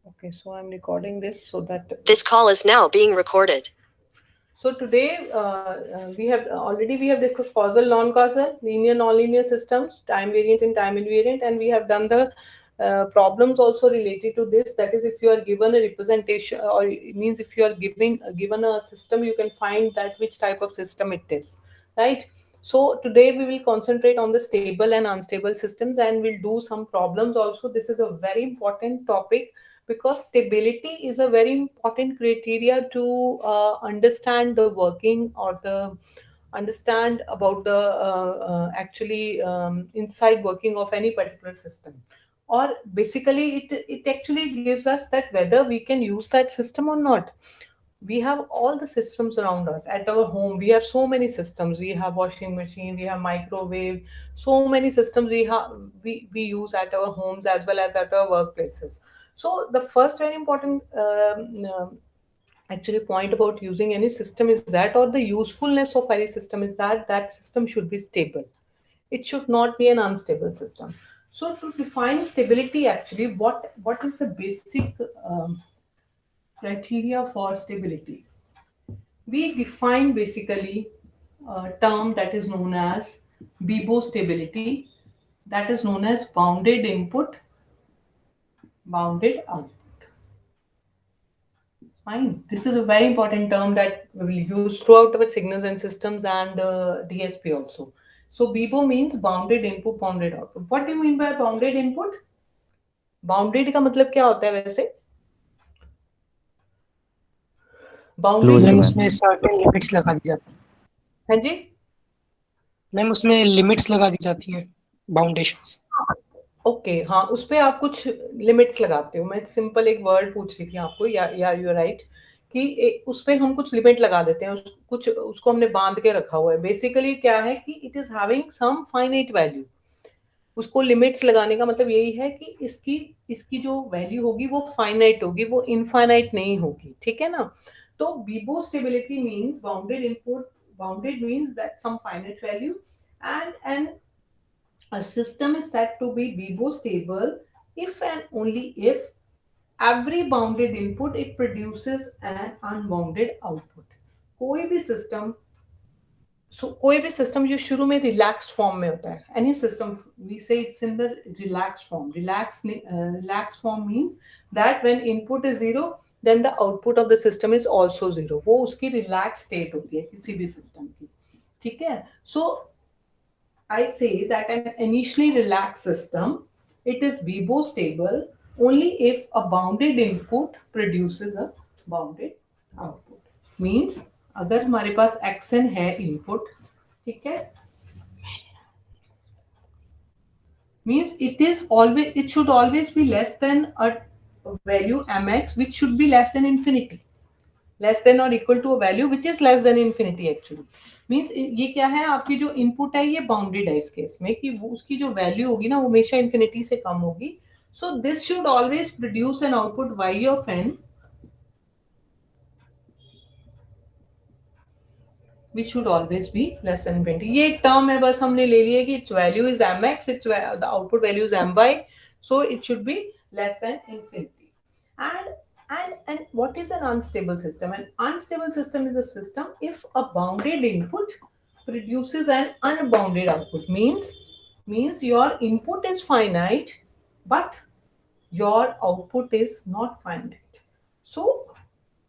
Okay, so I'm recording this so that This call is now being recorded. so today we have discussed causal, non-causal, linear, non-linear systems, time variant and time invariant, and we have done the problems also related to this. That is, if you are given a representation, or it means if you are given a system, you can find that which type of system it is, right? So today we will concentrate on the stable and unstable systems, and we'll do some problems also. This is a very important topic because stability is a very important criteria to understand the working or the understand about the actually inside working of any particular system, or basically it actually gives us that whether we can use that system or not. We have all the systems around us at our home. We have so many systems. We have washing machine, we have microwave, so many systems we use at our homes as well as at our workplaces. So the first very important actually point about using any system is that, or the usefulness of any system is that that system should be stable. It should not be an unstable system. So to define stability, actually what is the basic criteria for stability? We define basically a term that is known as BIBO stability, that is known as bounded input, bounded output. Fine. This is a very important term that we will use throughout our signals and systems and DSP also. So BIBO means bounded input, bounded output. What do you mean by bounded input? Bounded का मतलब क्या होता है वैसे? Ma'am bounded उसमें mean, certain limits लगा दी जाती है जी? मैम उसमें लिमिट्स लगा दी जाती हैं बाउंडेशंस ओके, हाँ, उस पे आप कुछ लिमिट्स लगाते हो। मैं सिंपल एक वर्ड पूछ रही थी आपको, या यू राइट, कि उस पे हम कुछ लिमिट लगा देते हैं, कुछ उसको हमने बांध के रखा हुआ है। बेसिकली क्या है कि it is having some finite value. उसको लिमिट्स लगाने का मतलब यही है कि इसकी इसकी जो वैल्यू होगी वो फाइनाइट होगी, वो इनफाइनाइट नहीं होगी, ठीक है ना? तो BIBO stability means bounded input, bounded means that some finite value, and a system is said to be BIBO stable if and only if every bounded input it produces an unbounded output. कोई भी system, कोई भी system जो शुरू में relax form में होता है, any system we say it's in the relax form. Relax form means that when input is zero then the output of the system is also zero. वो उसकी रिलैक्स स्टेट होती है किसी भी सिस्टम की, ठीक है? सो I say that an initially relaxed system, it is BIBO stable only if a bounded input produces a bounded output. Means अगर हमारे पास xn है input, ठीक है, means it should always be less than a value mx which should be less than infinity, less than और equal to a value which is less than infinity. Actually means ये क्या है, आपकी जो input है ये बाउंडेड है इस केस में, कि वो उसकी जो वैल्यू होगी ना वो हमेशा इन्फिनिटी से कम होगी. So this should always produce an output y of n which should always be less than 20. ये एक टर्म है, बस हमने ले लिया कि its value is mx, its the output value is my, so it should be less than infinity. And what is an unstable system? An unstable system is a system if a bounded input produces an unbounded output. Means your input is finite but your output is not finite. So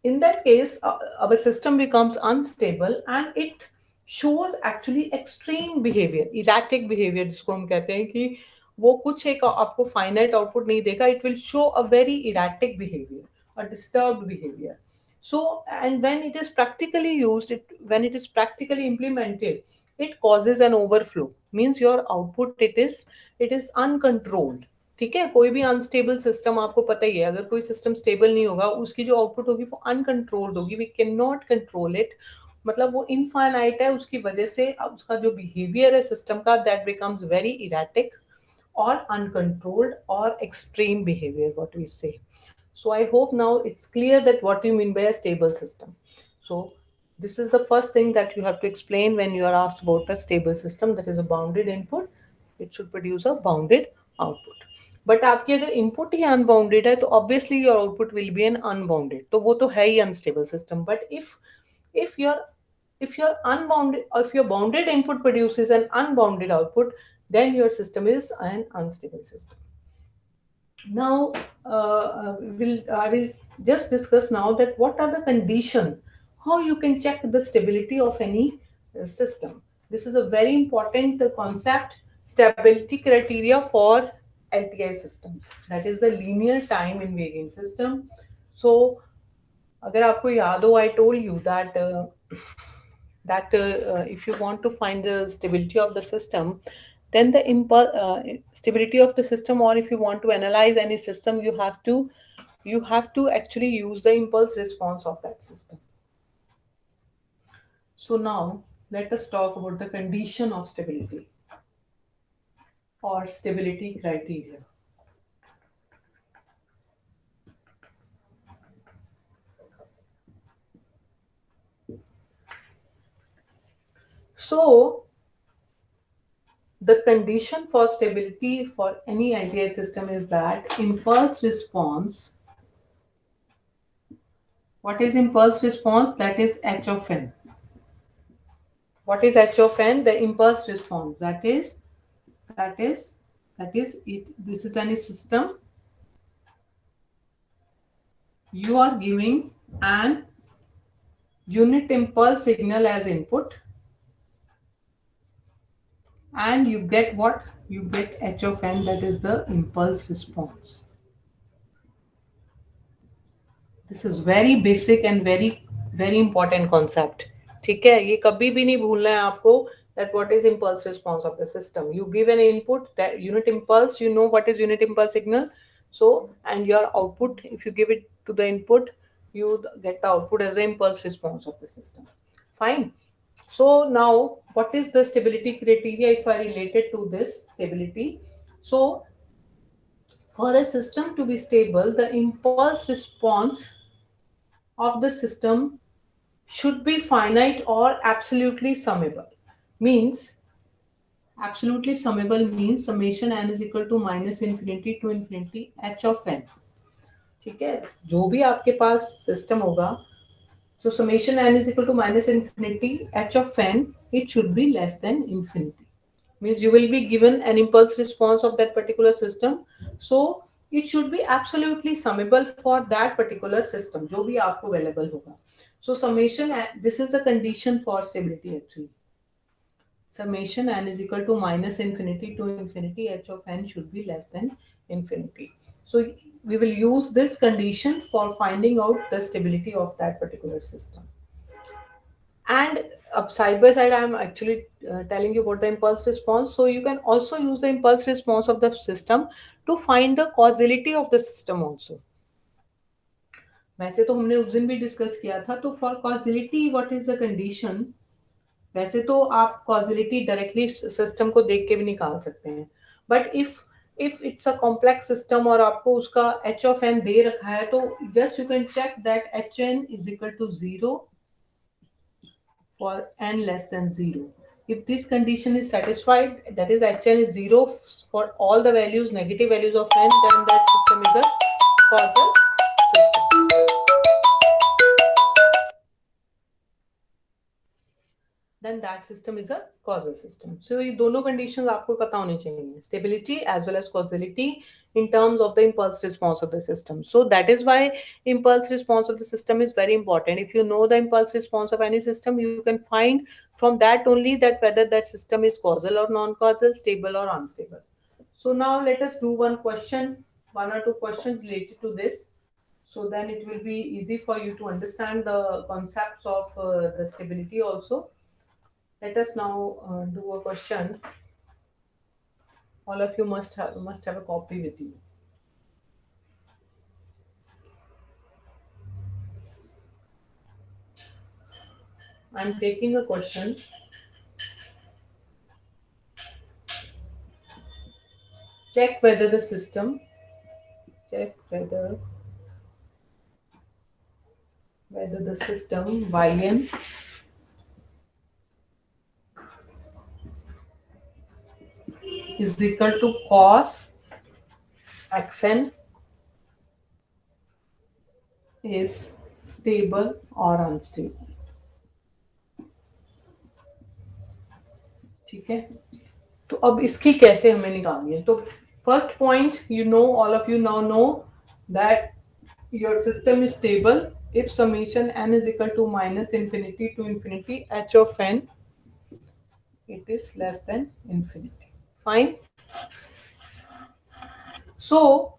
in that case our system becomes unstable and it shows actually extreme behavior, erratic behavior जिसको हम कहते हैं कि वो कुछ एक आपको finite output नहीं देगा. It will show a very erratic behavior, a disturbed behavior. So and when it is practically used, when it is practically implemented, it causes an overflow. Means your output it is uncontrolled. ठीक है, कोई भी unstable system आपको पता ही है, अगर कोई system stable नहीं होगा उसकी जो आउटपुट होगी वो अनकंट्रोल्ड होगी. We can not control it, मतलब वो इनफाइनाइट है, उसकी वजह से उसका जो बिहेवियर है सिस्टम का that becomes very erratic or uncontrolled or extreme behavior, what we say. So I hope now it's clear that what you mean by a stable system. So this is the first thing that you have to explain when you are asked about a stable system, that is a bounded input, it should produce a bounded output. But आपकी अगर input ही unbounded है तो obviously your output will be an unbounded, तो वो तो है ही unstable system. But if your if your unbounded or if your bounded input produces an unbounded output, then your system is an unstable system. Now I will just discuss now that what are the condition, how you can check the stability of any system. This is a very important concept, stability criteria for LTI systems, that is the linear time invariant system. So अगर आपको याद हो, I told you that if you want to find the stability of the system, then the stability of the system, or if you want to analyze any system, you have to actually use the impulse response of that system. So now let us talk about the condition of stability or stability criteria. So the condition for stability for any ideal system is that impulse response. What is impulse response? That is H of n. What is H of n? The impulse response. That is it. This is any system. You are giving an unit impulse signal as input, and you get what? You get H of n, that is the impulse response. This is very basic and very important concept. ठीक है, ये कभी भी नहीं भूलना है आपको that what is impulse response of the system. You give an input, that unit impulse, you know what is unit impulse signal. So, and your output, if you give it to the input, you get the output as the impulse response of the system. Fine. So now, what is the stability criteria if I relate it to this stability? So, for a system to be stable, the impulse response of the system should be finite or absolutely summable. Means absolutely summable means summation n is equal to minus infinity to infinity h of n. ठीक है, जो भी आपके पास system होगा, so summation n is equal to minus infinity h of n, it should be less than infinity. Means you will be given an impulse response of that particular system, so it should be absolutely summable for that particular system जो भी आपको available होगा. So summation, this is the condition for stability actually. Summation n is equal to minus infinity to infinity h of n should be less than infinity. So we will use this condition for finding out the stability of that particular system. And side by side, I am actually telling you about the impulse response. So you can also use the impulse response of the system to find the causality of the system also. वैसे तो हमने उस दिन भी discuss किया था. तो for causality what is the condition? वैसे तो आप कॉजिलिटी डायरेक्टली सिस्टम को देख के भी निकाल सकते हैं, but if it's a complex system और आपको उसका एच ऑफ एन दे रखा है, तो just you can check that h n is equal to 0 for n less than 0. If this condition is satisfied, that is hn is 0 for all the values, negative values of n, then that system is a causal system. Then that system is a causal system. So ये दोनों conditions आपको पता होनी चाहिए, stability as well as causality in terms of the impulse response of the system. So that is why impulse response of the system is very important. If you know the impulse response of any system, you can find from that only that whether that system is causal or non-causal, stable or unstable. So now let us do one or two questions related to this. So then it will be easy for you to understand the concepts of the stability also. Let us now do a question. All of you must have a copy with you. I'm taking a question. Check whether the system yn is equal to cos xn is stable or unstable. ठीक है, तो अब इसकी कैसे हमें निकालनी है? तो first point, you know, all of you now know that your system is stable if summation n is equal to minus infinity to infinity h of n, it is less than infinity. Fine. So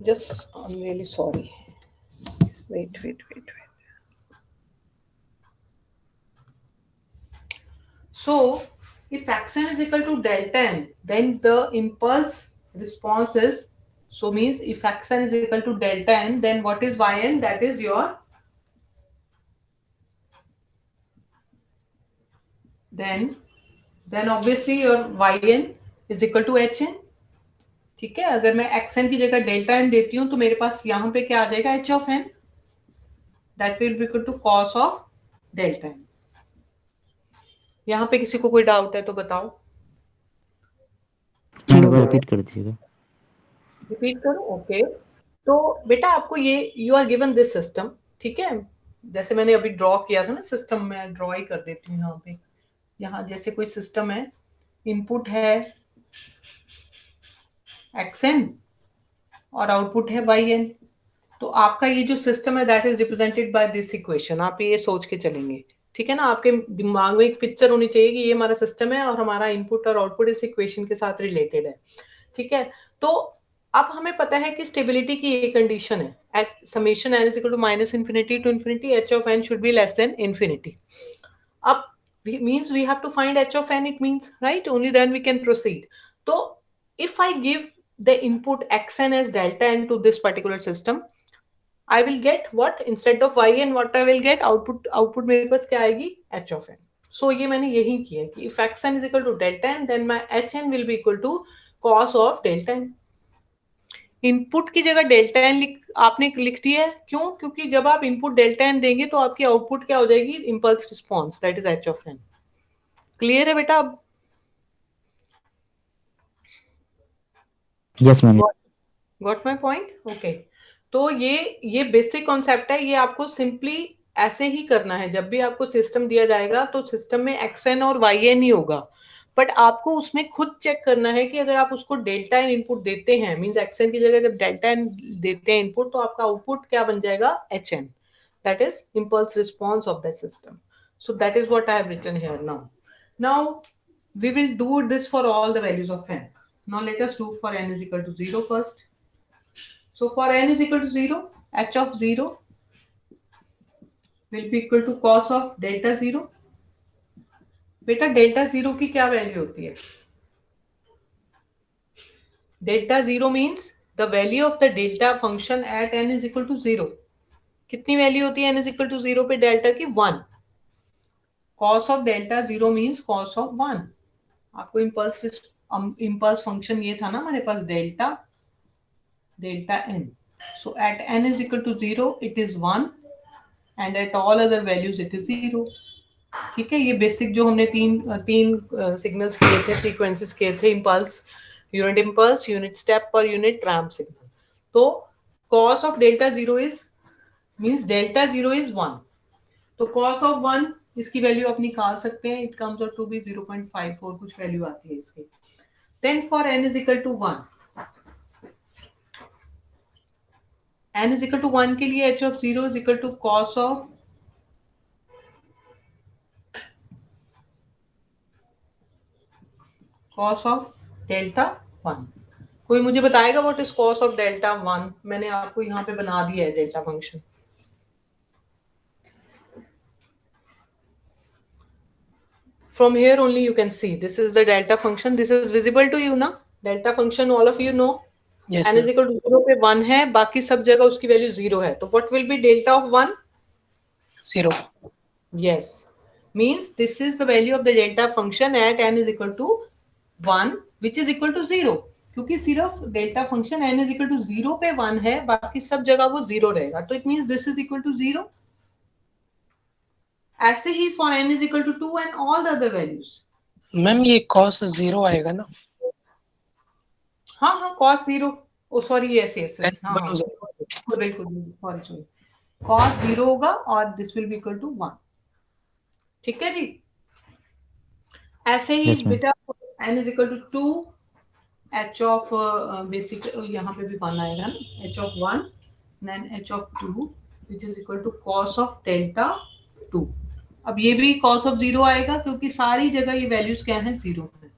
just, I'm really sorry, wait. So if xn is equal to delta n, then the impulse response is, so means if xn is equal to delta n, then what is yn? That is your, then obviously your yn is equal to hn. ठीक है, अगर मैं xn की जगह delta n देती हूं तो मेरे पास यहां पे क्या आ जाएगा? h of n, that will be equal to cos of delta n. यहां पे किसी को कोई डाउट है तो बताओ. रिपीट कर दीजिएगा. रिपीट करो. ओके, तो बेटा आपको ये, you are given this system, ठीक है, जैसे मैंने अभी ड्रॉ किया था ना सिस्टम, में ड्रॉ ही कर देती हूँ यहाँ पे. यहाँ जैसे कोई सिस्टम है, इनपुट है xn और आउटपुट है yn. तो आपका ये जो सिस्टम है that is represented by this equation. आप ये सोच के चलेंगे, ठीक है ना, आपके दिमाग में एक पिक्चर होनी चाहिए कि ये हमारा सिस्टम है और हमारा इनपुट और आउटपुट इस इक्वेशन के साथ रिलेटेड है. ठीक है, तो अब हमें पता है कि स्टेबिलिटी की ये कंडीशन है, at summation n is equal to minus infinity to infinity h of n should be less than infinity. अब means we have to find h of n, it means, right, only then we can proceed. So if I give the input xn as delta n to this particular system, I will get what? Instead of yn, what I will get? Output मेरे पास क्या आएगी? h of n. So ये मैंने यही किया कि if xn is equal to delta n, then my hn will be equal to cos of delta n. Input की जगह डेल्टा एन आपने लिख दिया है. क्यों? क्योंकि जब आप इनपुट डेल्टा एन देंगे तो आपकी आउटपुट क्या हो जाएगी? Impulse response, that is h of n. Clear है बेटा? अब yes ma'am. Got my point? Okay, तो ये बेसिक कॉन्सेप्ट है. ये आपको सिंपली ऐसे ही करना है. जब भी आपको सिस्टम दिया जाएगा तो सिस्टम में एक्स एन और वाई एन ही होगा, बट आपको उसमें खुद चेक करना है कि अगर आप उसको डेल्टा एन इनपुट देते हैं, मींस एक्स एन की जगह जब डेल्टा एन देते हैं इनपुट, तो आपका आउटपुट क्या बन जाएगा? H n, that is impulse response of that system. So that is what I have written here. Now we will do this for all the values of n. Now let us do for n is equal to 0 first. So for n is equal to 0, h of 0 will be equal to cos of delta 0. बेटा delta 0 की क्या value होती है? Delta 0 means the value of the delta function at n is equal to 0. कितनी value होती है n is equal to 0 पे delta की? 1. cos of delta 0 means cos of 1. आपको इम्पल्स फंक्शन ये था ना हमारे पास, delta N. So at n is equal to 0 it is 1 and at all other values it is 0. ठीक है, ये बेसिक जो हमने तीन सिग्नल्स किए थे, सीक्वेंसेस किए थे, इम्पल्स, यूनिट स्टेप और यूनिट रैम्प सिग्नल. तो cos of delta 0 is means delta 0 is 1. तो cos of 1 इसकी वैल्यू आप निकाल सकते हैं. It comes out to be 0.54 कुछ वैल्यू आती है इसकी. Then for n is equal to 1, n is equal to 1 के लिए h of 0 is equal to cos of delta 1. कोई मुझे बताएगा what is cos of delta 1? मैंने आपको यहाँ पे बना दिया है delta function. From here only you can see this is the delta function. This is visible to you ना? Delta function all of you know. Yes, n is equal to 0 पे 1 है, बाकी सब जगह उसकी वैल्यू 0 है. तो what will be delta of 1? 0. Yes, means this is the value of the delta function at n is equal to 1 which is equal to 0. क्योंकि सिर्फ delta function n is equal to 0 पे 1 है, बाकी सब जगह वो 0 रहेगा. तो it means this is equal to 0. ऐसे ही for n is equal to 2 and all the other values. Ma'am ये cos 0 आएगा ना? हाँ हाँ cos 0, oh sorry yes yes Then yes, हाँ one हाँ was बिल्कुल बिल्कुल सॉरी सॉरी, cos 0 होगा और this will be equal to 1। ठीक है जी। ऐसे ही Yes, ma'am. बेटा n is equal to 2 h of basic, यहाँ पे भी 1 आएगा ना, h of 1 then h of 2 which is equal to cos of delta 2। अब ये भी cos ऑफ 0 आएगा क्योंकि सारी जगह ये वैल्यूज क्या है 0 है।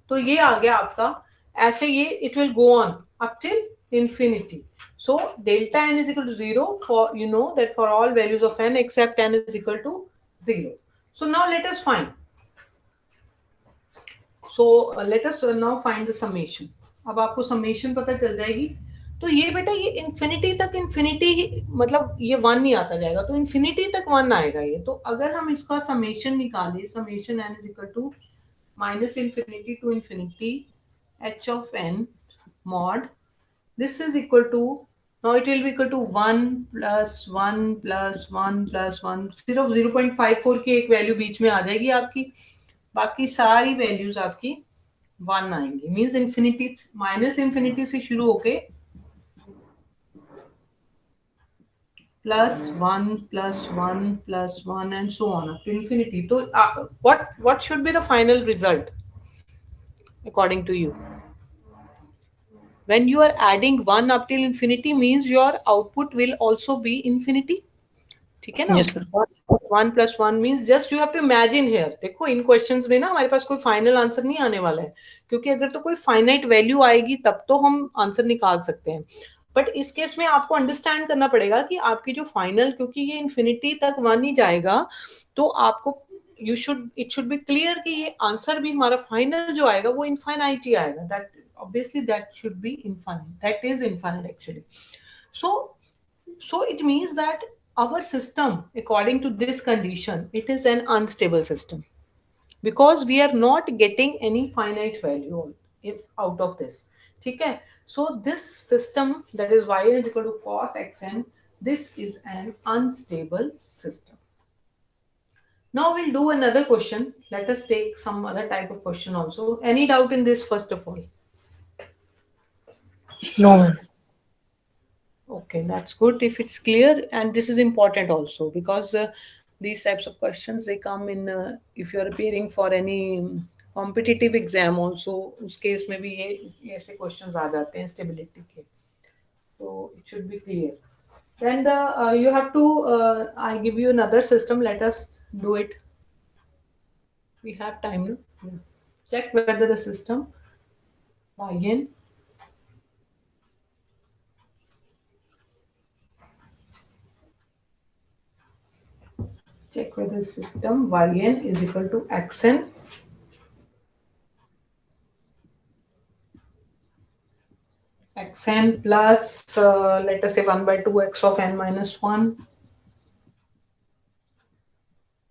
तो ये आ गया आपका। ऐसे ये it will go on up till infinity. So delta n is equal to 0 for, you know that for all values of n except n is equal to 0. So now let us find. So let us now find the summation. अब आपको summation पता चल जाएगी। तो ये बेटा ये infinity तक infinity मतलब ये 1 ही आता जाएगा, तो infinity तक 1 आएगा ये। तो अगर हम इसका summation निकालें, summation n is equal to minus infinity to infinity h of n mod, this is equal to, now it will be equal to 1 plus 1 plus 1 plus 1, सिर्फ 0.54 की एक वैल्यू बीच में आ जाएगी आपकी, बाकी सारी वैल्यूज आपकी 1 आएंगी। मींस इंफिनिटी, माइनस इंफिनिटी से शुरू होके +1 +1 +1 and so on up to infinity. तो what should be the final result according to you? When you are adding 1 up till infinity means your output will also be infinity. ठीक है ना? Yes, sir. 1 plus 1 means just you have to imagine here. देखो इन questions में ना हमारे पास कोई final answer नहीं आने वाला है, क्योंकि अगर तो कोई फाइनाइट वैल्यू आएगी तब तो हम आंसर निकाल सकते हैं। बट इस केस में आपको अंडरस्टैंड करना पड़ेगा कि आपकी जो फाइनल, क्योंकि ये इन्फिनिटी तक 1 ही जाएगा, तो आपको इट शुड बी क्लियर कि ये आंसर भी हमारा फाइनल जो आएगा वो इनफाइनाइट ही आएगा। That obviously that should be infinite, that is infinite actually. So it means that our system, according to this condition, it is an unstable system because we are not getting any finite value if out of this. ठीक है? So this system, that is y is equal to cos xn, this is an unstable system. Now we'll do another question. Let us take some other type of question also. Any doubt in this first of all? No, ma'am. Okay, that's good if it's clear, and this is important also because these types of questions they come in if you are appearing for any competitive exam also, उस case में भी ये ऐसे questions आ जाते हैं stability के, so it should be clear. Then you have to I give you another system. Let us do it. We have time. No? Check whether the system yn check whether the system yn is equal to xn xn plus let us say 1 by 2 x of n minus 1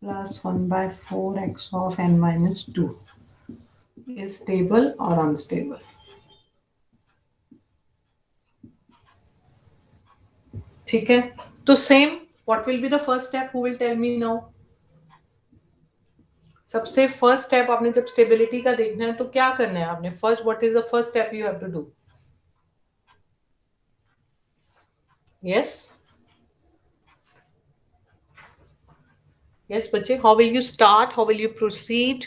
plus 1 by 4 x of n minus 2 is stable or unstable. ठीक है, तो same what will be the first step? Who will tell me now? सबसे first step आपने जब stability का देखना है तो क्या करना है आपने? First, what is the first step you have to do? Yes yes बच्चे, how will you start, how will you proceed?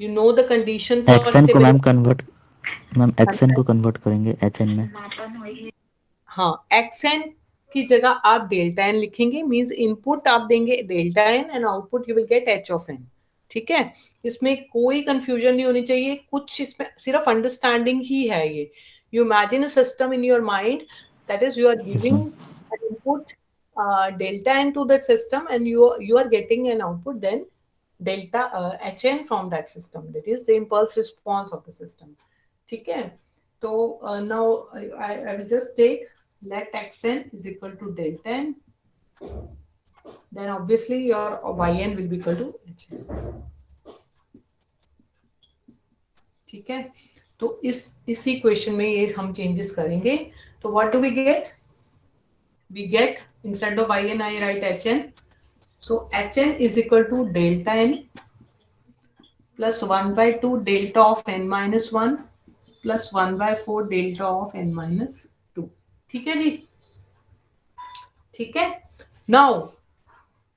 You know the condition for action को मैम कन्वर्ट, मैम एक्शन को कन्वर्ट करेंगे HN में। हाँ, XN की जगह आप delta N लिखेंगे, मींस इनपुट आप देंगे delta N and output you will get H of N. ठीक है, इसमें कोई कंफ्यूजन नहीं होनी चाहिए, कुछ इसमें सिर्फ अंडरस्टैंडिंग ही है ये। You imagine a system in your mind, that is you are giving an input delta n to that system and you are getting an output then delta hn from that system, that is the impulse response of the system. ठीक है, तो now I will just take let xn is equal to delta n, then obviously your yn will be equal to hn. ठीक है, तो इसी equation में ये हम चेंजेस करेंगे, तो what do we get? We get, instead of yn I write hn, so hn is equal to delta n plus 1 by 2 delta of n minus 1 plus 1/4 delta of n-2। ठीक है जी, ठीक है। Now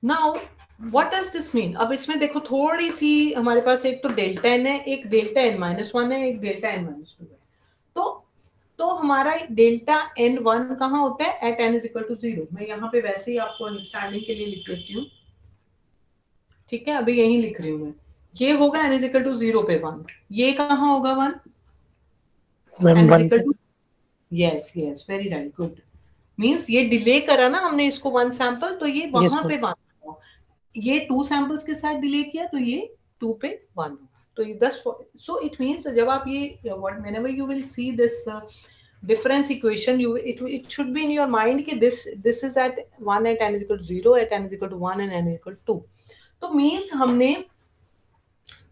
now what does this mean? अब इसमें देखो थोड़ी सी हमारे पास एक तो डेल्टा n है, एक डेल्टा n-1 है, एक डेल्टा n-2 है। तो हमारा डेल्टा n1 कहाँ होता है? At n is equal to 0। मैं यहाँ पे वैसे ही आपको अंडरस्टैंडिंग के लिए लिख देती हूँ, ठीक है, अभी यही लिख रही हूँ मैं। ये होगा n इज इक्वल टू 0 पे 1, ये कहाँ होगा 1? मैम n इज 1 इक्वल पे। To, yes yes, very right, good. Means ये डिले करा ना हमने इसको 1 सैंपल, तो ये यस वहां मैम। पे 1 होगा। ये 2 सैंपल्स के साथ डिले किया तो ये 2 पे 1 होगा। तो ये 10। सो इट मीन्स जब आप ये what whenever you will see this difference equation, it should be in your mind कि this is at 1 at n is equal to 0, at n is equal to 1 and n is equal to 2। तो means हमने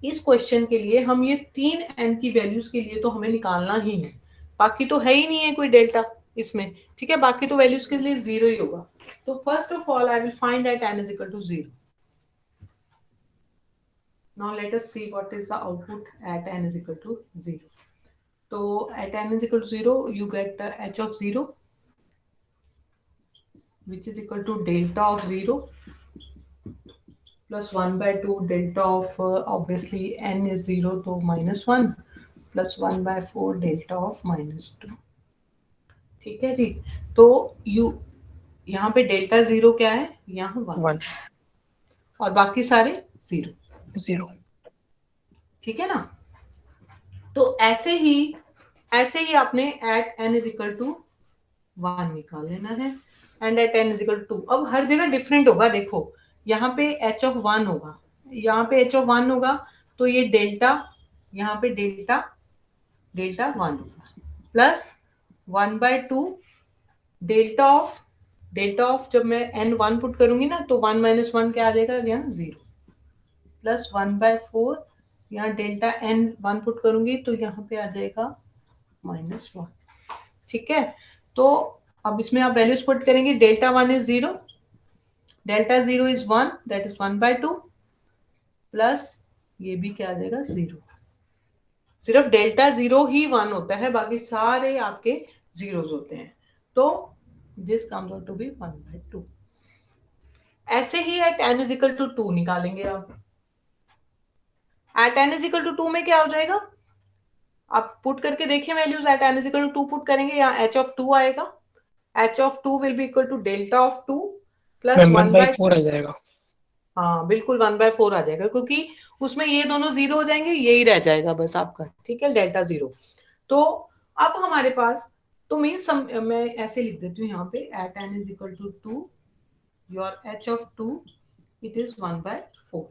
इस question के लिए हम ये 3 n की values के लिए तो हमें निकालना ही है, बाकी तो है ही नहीं है कोई डेल्टा इसमें, ठीक है, बाकी तो वैल्यूज के लिए 0 ही होगा। तो first of all I will find at n is equal to 0। now let us see what is the output at n is equal to 0। तो at n is equal to 0 you get h of 0 which is equal to delta of 0 plus 1/2 delta of obviously n is 0 तो -1 plus 1/4 delta of -2। ठीक है जी। तो you यहाँ पे delta 0 क्या है? यहाँ 1 1 और बाकी सारे 0। 0। ठीक है ना। तो ऐसे ही आपने at n is equal to 1 निकाल लेना है and at n is equal to 2। अब हर जगह डिफरेंट होगा, देखो यहाँ पे h of 1 होगा, यहाँ पे h of 1 होगा, तो ये डेल्टा, यहाँ पे डेल्टा 1 होगा प्लस 1/2 डेल्टा ऑफ जब मैं n1 पुट करूंगी ना तो 1 - 1 क्या आ जाएगा? यहाँ 0 प्लस 1/4 यहाँ डेल्टा n1 पुट करूंगी तो यहाँ पे आ जाएगा -1। ठीक है, तो अब इसमें आप वैल्यूज पुट करेंगे। Delta 1 is 0, delta 0 is 1, that is 1/2 plus ये भी क्या आ जाएगा? 0। सिर्फ डेल्टा 0 ही 1 होता है, बाकी सारे आपके जीरोस होते हैं। तो this comes out to be 1/2। ऐसे ही at n is equal to 2 निकालेंगे आप। At n is equal to 2 में क्या हो जाएगा? आप पुट करके देखिए values. At n is equal to 2 put करेंगे, यहाँ h of 2 आएगा। h of 2 will be equal to delta of 2 plus ma'am 1/, 1/4 आ जाएगा। हाँ बिल्कुल 1/4 आ जाएगा, क्योंकि उसमें ये दोनों 0 हो जाएंगे, यही रह जाएगा बस आपका। ठीक है, डेल्टा 0। तो अब हमारे पास तो मैं ऐसे लिख देती हूँ यहाँ पे at n is equal to 2, your h of 2 it is 1/4।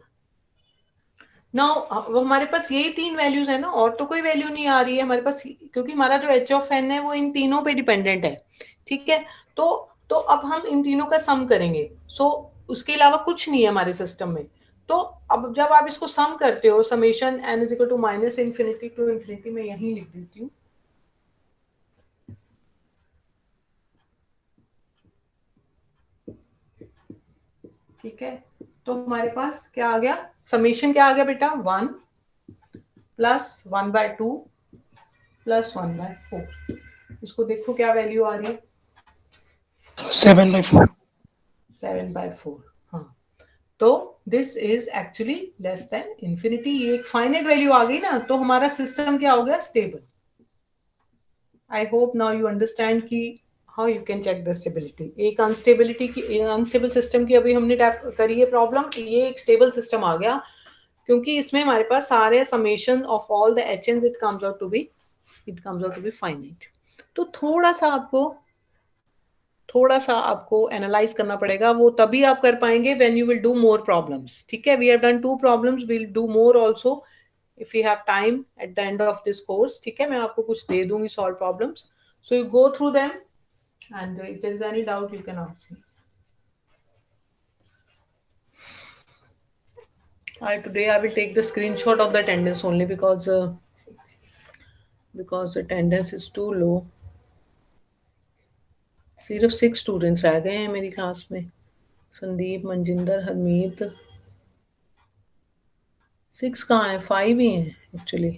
Now वो हमारे पास यही 3 वैल्यूज है ना, और तो कोई वैल्यू नहीं आ रही है हमारे पास, क्योंकि हमारा जो h of n है वो इन तीनों पे डिपेंडेंट है। ठीक है, तो अब हम इन तीनों का सम करेंगे। सो उसके अलावा कुछ नहीं है हमारे सिस्टम में। तो अब जब आप इसको सम करते हो, summation n is equal to -minus infinity to infinity, मैं यहीं लिख देती हूँ। ठीक है, तो हमारे पास क्या आ गया? समेशन क्या आ गया बेटा? 1 प्लस 1/2 प्लस 1/4। इसको देखो क्या वैल्यू आ रही है? 7/4। 7/4। हाँ, तो this is actually less than infinity. ये एक फाइनाइट वैल्यू आ गई ना, तो हमारा सिस्टम क्या हो गया? Stable. I hope now you understand कि how you can check the stability. एक अनस्टेबल सिस्टम की अभी हमने करी है प्रॉब्लम, ये एक स्टेबल सिस्टम आ गया, क्योंकि इसमें हमारे पास सारे summation of all the HNs it comes out to be finite. तो थोड़ा सा आपको एनालाइज करना पड़ेगा, वो तभी आप कर पाएंगे when you will do more problems. ठीक है, we have done 2 problems, we will do more also if you have time at the end of this course. ठीक है, मैं आपको कुछ दे दूंगी solve problems, so you go through them and if there is any doubt you can ask me. Today I will take the screenshot of the attendance only because attendance is too low. सिर्फ 6 students रह गए हैं मेरी class में। संदीप, मनजिंदर, हरमीत। 6 कहाँ है? 5 ही हैं actually.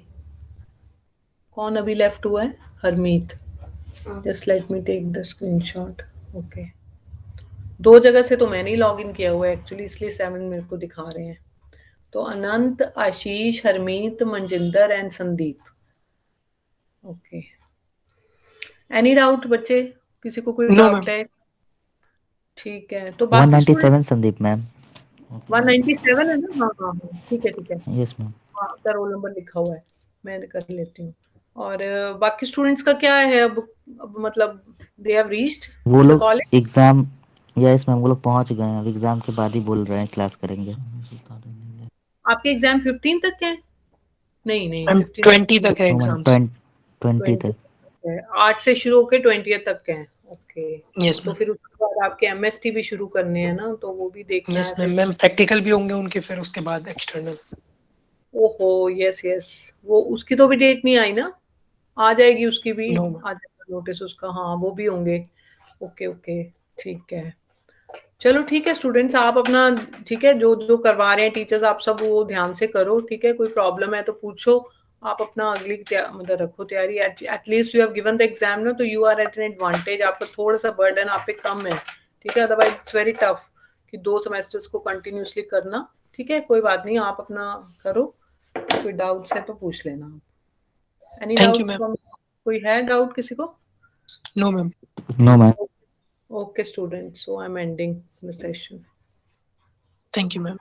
कौन अभी लेफ्ट हुआ है? Harmeet. Just let me take the screenshot. Okay. 2 जगह से तो मैंने ही लॉग इन किया हुआ है एक्चुअली, इसलिए 7 मेरे को दिखा रहे हैं. तो Anant, Ashish, Harmeet, Maninder and Sandeep. Okay. Any doubt बच्चे? किसी को कोई No, डाउट ma'am. है? ठीक है. तो बाकी 197 संदीप मैम. 197 है ना? हाँ हाँ हाँ, ठीक है ठीक है. Yes ma'am. हाँ, आपका रोल नंबर लिखा हुआ है, मैं कर लेती हूँ. और बाकी स्टूडेंट्स का क्या है अब मतलब दे हैव रीच्ड वो द लोग कॉलेज? एग्जाम, यस मैम, वो लोग पहुंच गए हैं. अब एग्जाम के बाद ही बोल रहे हैं क्लास करेंगे. आपके एग्जाम 15 तक के हैं? नहीं नहीं, मैम 15 20 तक है नो मैम, एग्जाम्स. 20 20 तक. तक है. 8 से शुरू होकर 20 तक के हैं. ओके. यस तो मैम. फिर उसके बाद आपके एमएसटी भी शुरू करने हैं ना, तो वो भी देखना यस है मैम. फिर. मैम प्रैक्टिकल भी होंगे उनके, फिर उसके बाद एक्सटर्नल. ओहो, यस यस. वो उसकी तो भी डेट नहीं आई ना? आ जाएगी उसकी भी. No ma'am. आ जाएगा नोटिस उसका. हाँ, वो भी होंगे. ओके ओके, ठीक है. चलो ठीक है स्टूडेंट्स, आप अपना ठीक है जो जो करवा रहे हैं टीचर्स, आप सब वो ध्यान से करो. ठीक है, कोई प्रॉब्लम है तो पूछो. आप अपना अगली मतलब रखो तैयारी. At least you have given the exam ना, तो you are at an advantage. आपका थोड़ा सा बर्डन आप पे कम है. ठीक है, अदरवाइज इट्स वेरी टफ कि 2 सेमेस्टर्स को कंटिन्यूसली करना. ठीक है, कोई बात नहीं, आप अपना करो. कोई डाउट्स है तो पूछ लेना आप. Any thank you doubt? Ma'am. कोई है डाउट किसी को? No ma'am. No ma'am. Okay, students. So I'm ending the session. Thank you ma'am.